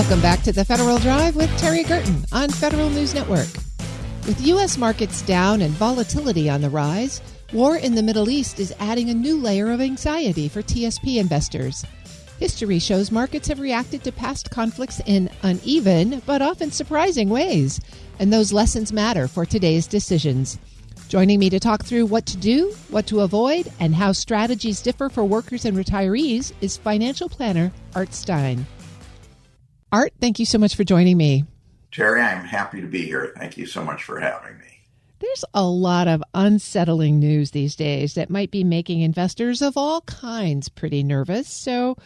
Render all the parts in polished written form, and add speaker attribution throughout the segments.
Speaker 1: Welcome back to the Federal Drive with Terry Gerton on Federal News Network. With U.S. markets down and volatility on the rise, war in the Middle East is adding a new layer of anxiety for TSP investors. History shows markets have reacted to past conflicts in uneven but often surprising ways, and those lessons matter for today's decisions. Joining me to talk through what to do, what to avoid, and how strategies differ for workers and retirees is financial planner Art Stein. Art, thank you so much for joining me.
Speaker 2: Terry, I'm happy to be here. Thank you so much for having me.
Speaker 1: There's a lot of unsettling news these days that might be making investors of all kinds pretty nervous. So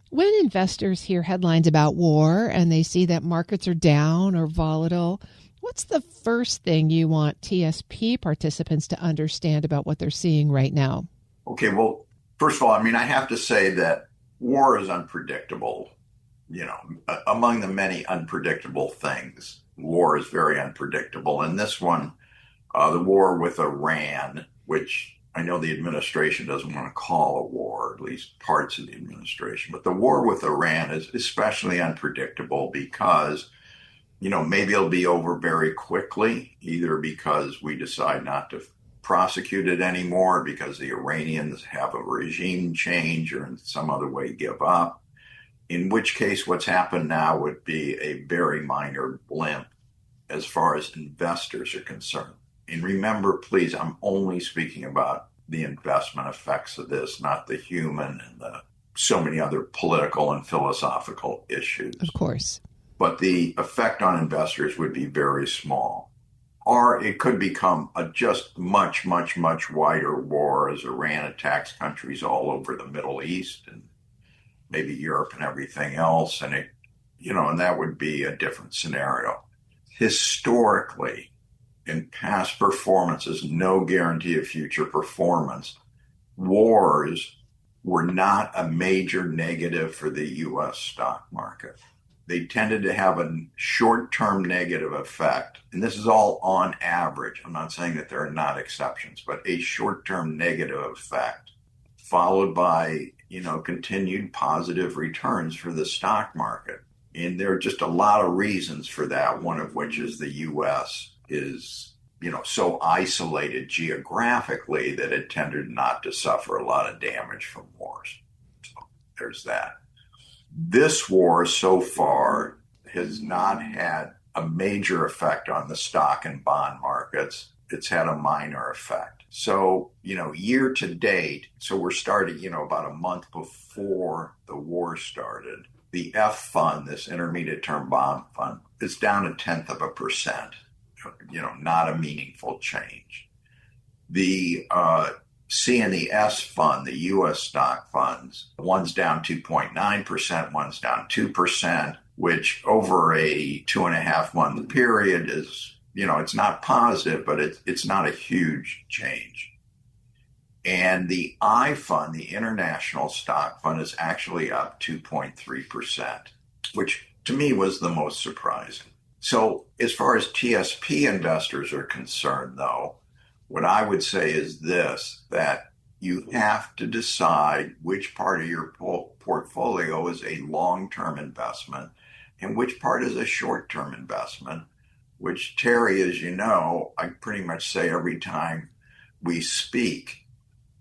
Speaker 1: when investors hear headlines about war and they see that markets are down or volatile, what's the first thing you want TSP participants to understand about what they're seeing right now?
Speaker 2: Okay, well, first of all, I have to say that war is unpredictable. Among the many unpredictable things, war is very unpredictable. And this one, the war with Iran, which I know the administration doesn't want to call a war, at least parts of the administration, but the war with Iran is especially unpredictable because, maybe it'll be over very quickly, either because we decide not to prosecute it anymore, because the Iranians have a regime change or in some other way give up. In which case, what's happened now would be a very minor blimp as far as investors are concerned. And remember, please, I'm only speaking about the investment effects of this, not the human and so many other political and philosophical issues.
Speaker 1: Of course.
Speaker 2: But the effect on investors would be very small. Or it could become a just much, much, much wider war as Iran attacks countries all over the Middle East and maybe Europe and everything else. And and that would be a different scenario. Historically, in past performances, no guarantee of future performance, wars were not a major negative for the U.S. stock market. They tended to have a short-term negative effect. And this is all on average. I'm not saying that there are not exceptions, but a short-term negative effect followed by continued positive returns for the stock market. And there are just a lot of reasons for that, one of which is the U.S. is, so isolated geographically that it tended not to suffer a lot of damage from wars. So there's that. This war so far has not had a major effect on the stock and bond markets. It's had a minor effect. So, year to date, so we're starting, about a month before the war started, the F fund, this intermediate term bond fund, is down 0.1%, not a meaningful change. The C and the S fund, the U.S. stock funds, one's down 2.9%, one's down 2%, which over a 2.5 month period is, it's not positive, but it's not a huge change. And the I fund, the international stock fund, is actually up 2.3%, which to me was the most surprising. So as far as TSP investors are concerned, though, what I would say is this, that you have to decide which part of your portfolio is a long-term investment and which part is a short-term investment, which, Terry, as you know, I pretty much say every time we speak,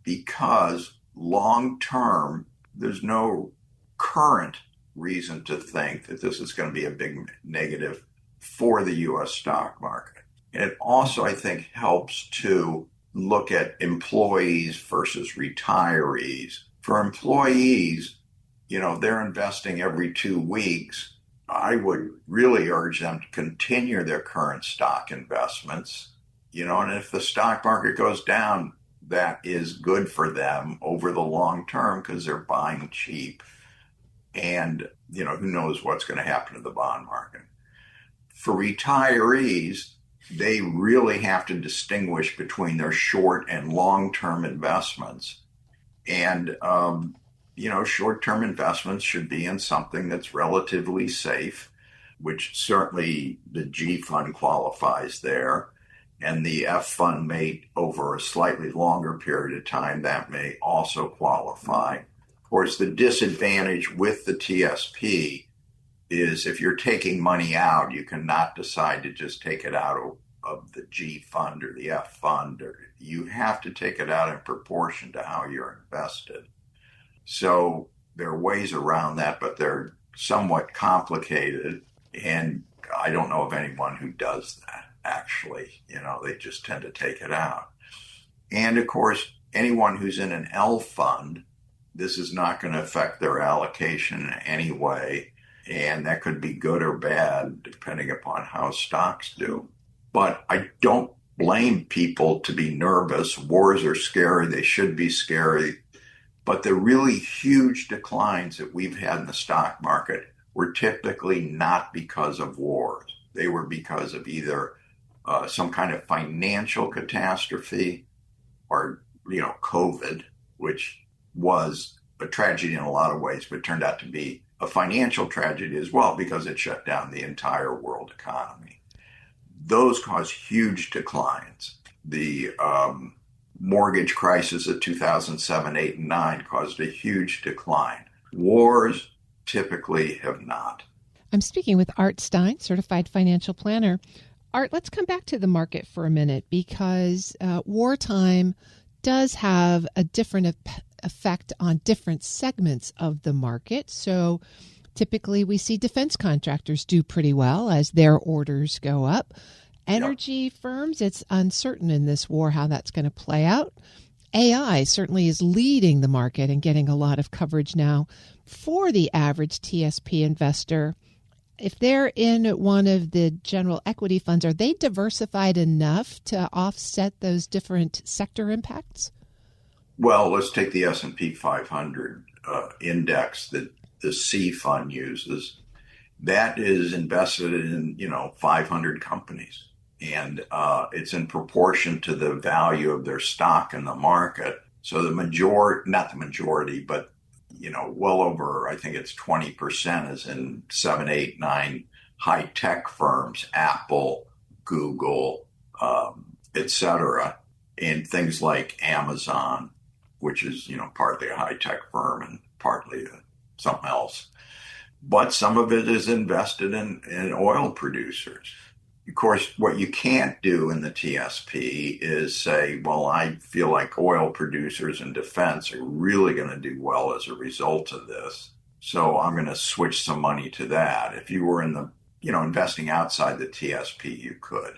Speaker 2: because long-term, there's no current reason to think that this is going to be a big negative for the U.S. stock market. And it also, I think, helps to look at employees versus retirees. For employees, they're investing every 2 weeks. I would really urge them to continue their current stock investments, and if the stock market goes down, that is good for them over the long term because they're buying cheap. And, who knows what's going to happen to the bond market. For retirees, they really have to distinguish between their short and long-term investments. And, short-term investments should be in something that's relatively safe, which certainly the G fund qualifies there. And the F fund may, over a slightly longer period of time, that may also qualify. Of course, the disadvantage with the TSP is if you're taking money out, you cannot decide to just take it out of the G fund or the F fund, or you have to take it out in proportion to how you're invested. So there are ways around that, but they're somewhat complicated. And I don't know of anyone who does that, actually. They just tend to take it out. And of course, anyone who's in an L fund, this is not going to affect their allocation in any way. And that could be good or bad, depending upon how stocks do. But I don't blame people to be nervous. Wars are scary. They should be scary. But the really huge declines that we've had in the stock market were typically not because of wars. They were because of either some kind of financial catastrophe or, COVID, which was a tragedy in a lot of ways, but turned out to be a financial tragedy as well because it shut down the entire world economy. Those caused huge declines. The mortgage crisis of 2007, 8, and 9 caused a huge decline. Wars typically have not.
Speaker 1: I'm speaking with Art Stein, certified financial planner. Art, let's come back to the market for a minute because wartime does have a different effect on different segments of the market. So typically we see defense contractors do pretty well as their orders go up. Energy firms, it's uncertain in this war how that's going to play out. AI certainly is leading the market and getting a lot of coverage now for the average TSP investor. If they're in one of the general equity funds, are they diversified enough to offset those different sector impacts?
Speaker 2: Well, let's take the S&P 500 index that the C fund uses. That is invested in, 500 companies. And it's in proportion to the value of their stock in the market. So not the majority, but, well over, I think it's 20% is in 7, 8, 9 high-tech firms, Apple, Google, et cetera, and things like Amazon, which is, partly a high-tech firm and partly something else. But some of it is invested in oil producers. Of course, what you can't do in the TSP is say, well, I feel like oil producers and defense are really going to do well as a result of this, so I'm going to switch some money to that. If you were in the, investing outside the TSP, you could.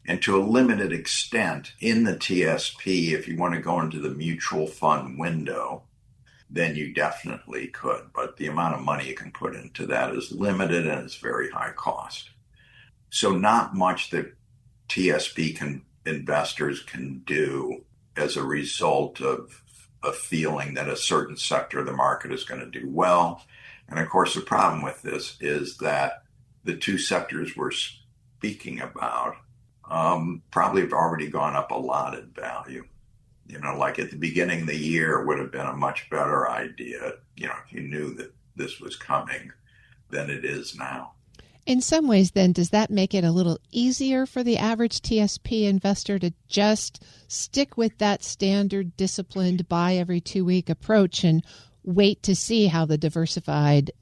Speaker 2: And to a limited extent in the TSP, if you want to go into the mutual fund window, then you definitely could. But the amount of money you can put into that is limited and it's very high cost. So not much that TSP investors can do as a result of a feeling that a certain sector of the market is going to do well. And of course, the problem with this is that the two sectors we're speaking about probably have already gone up a lot in value. Like at the beginning of the year, it would have been a much better idea, if you knew that this was coming than it is now.
Speaker 1: In some ways, then, does that make it a little easier for the average TSP investor to just stick with that standard disciplined buy every 2-week approach and wait to see how the diversified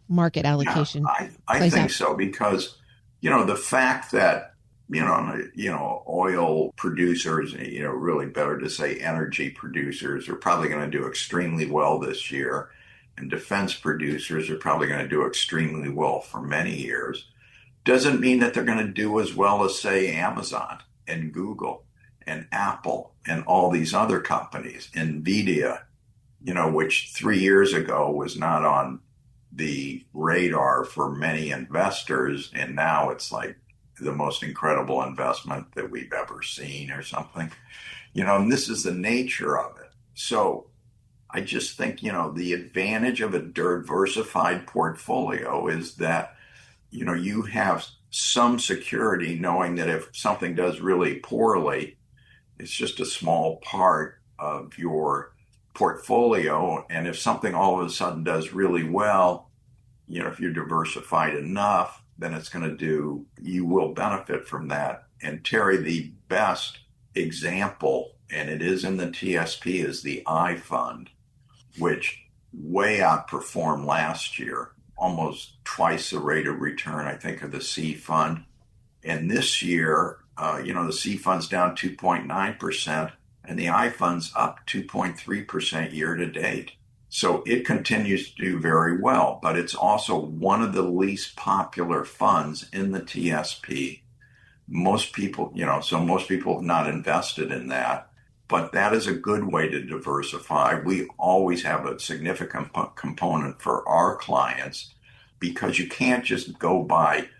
Speaker 1: market allocation
Speaker 2: I think so, because, the fact that, oil producers, really better to say energy producers are probably going to do extremely well this year. And defense producers are probably going to do extremely well for many years, doesn't mean that they're going to do as well as, say, Amazon and Google and Apple and all these other companies, NVIDIA, which 3 years ago was not on the radar for many investors. And now it's like the most incredible investment that we've ever seen or something, and this is the nature of it. So I just think, the advantage of a diversified portfolio is that, you have some security knowing that if something does really poorly, it's just a small part of your portfolio. And if something all of a sudden does really well, if you're diversified enough, then you will benefit from that. And Terry, the best example, and it is in the TSP, is the I fund, which way outperformed last year. almost twice the rate of return, I think, of the C fund. And this year, the C fund's down 2.9%, and the I fund's up 2.3% year to date. So it continues to do very well, but it's also one of the least popular funds in the TSP. Most people have not invested in that, but that is a good way to diversify. We always have a significant component for our clients because you can't just go by,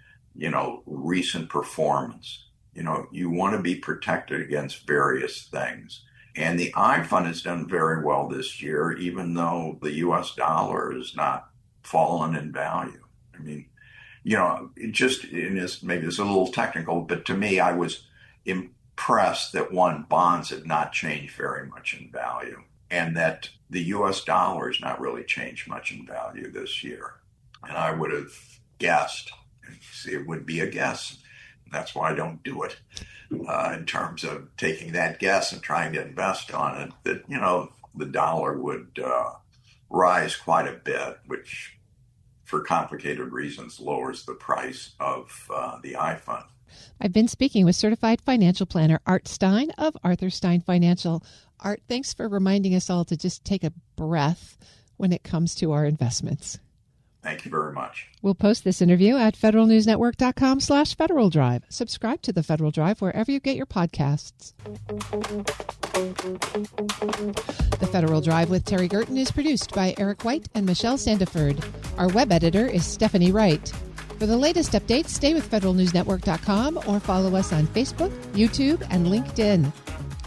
Speaker 2: recent performance. You want to be protected against various things. And the I fund has done very well this year, even though the US dollar has not fallen in value. I mean, maybe it's a little technical, but to me, I was impressed that bonds have not changed very much in value, and that the US dollar has not really changed much in value this year. And I would have guessed, it would be a guess. That's why I don't do it. In terms of taking that guess and trying to invest on it, that, the dollar would rise quite a bit, which for complicated reasons lowers the price of the I fund.
Speaker 1: I've been speaking with certified financial planner Art Stein of Arthur Stein Financial. Art, thanks for reminding us all to just take a breath when it comes to our investments.
Speaker 2: Thank you very much.
Speaker 1: We'll post this interview at federalnewsnetwork.com/Federal Drive. Subscribe to the Federal Drive wherever you get your podcasts. The Federal Drive with Terry Gerton is produced by Eric White and Michelle Sandiford. Our web editor is Stephanie Wright. For the latest updates, stay with federalnewsnetwork.com or follow us on Facebook, YouTube, and LinkedIn.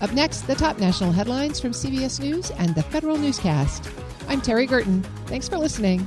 Speaker 1: Up next, the top national headlines from CBS News and the Federal Newscast. I'm Terry Gerton. Thanks for listening.